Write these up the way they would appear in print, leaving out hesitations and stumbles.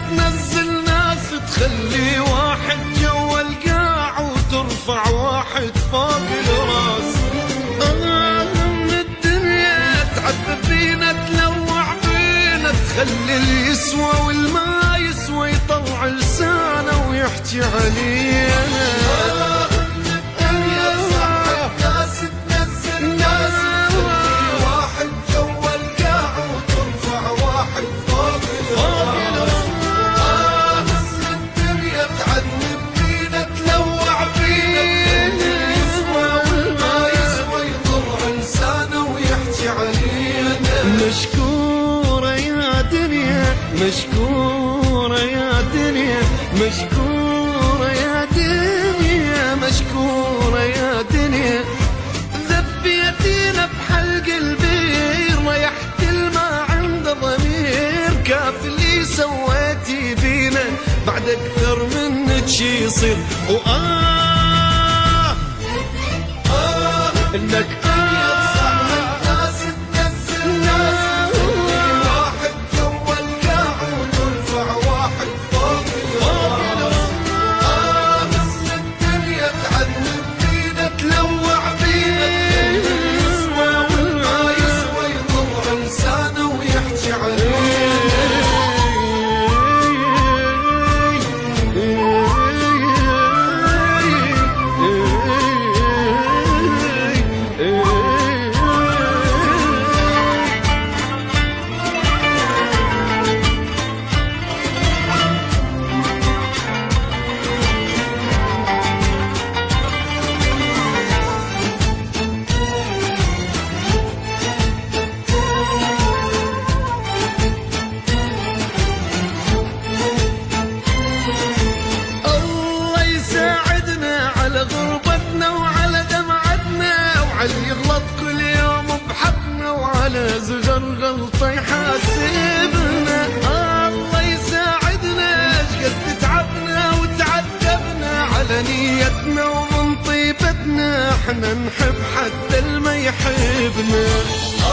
تنزل ناس تخلي واحد جوا القاع وترفع واحد فوق الراس. من الدنيا تعذب بينا تلوع بينا تخلي اللي يسوى والما يسوى يطلع لسانه ويحكي علينا. مشكورة يا دنيا مشكورة يا دنيا مشكورة يا دنيا مشكورة يا دنيا. ذبيتينا بحلق البير ريحت الماء عند ضمير. كاف اللي سويتي بينا بعد اكثر منك شي يصير. انك اللي يغلط كل يوم بحقنا وعلى زجر غلطة يحاسبنا. الله يساعدنا شقد تعبنا وتعذبنا على نيتنا ومن طيبتنا احنا نحب حتى الما يحبنا.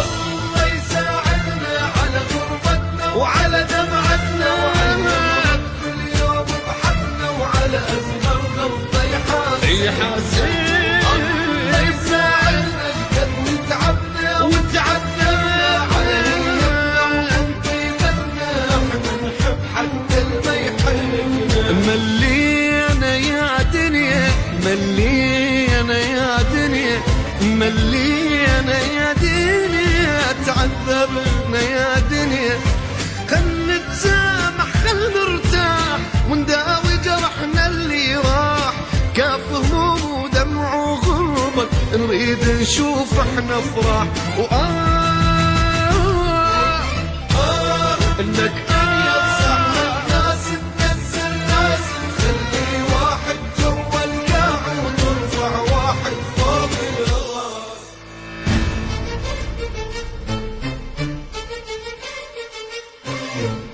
الله يساعدنا على غربتنا وعلى دمعتنا وعلى كل يوم بحقنا وعلى أزهر غلطة يحاسبنا. ملينا يا دنيا ملينا يا دنيا ملينا يا دنيا تعذبنا يا دنيا. خل نتسامح خل نرتاح ونداوي جرحنا اللي راح. كاف هموم ودمع وغربة نريد نشوف احنا افراح. انك Yeah.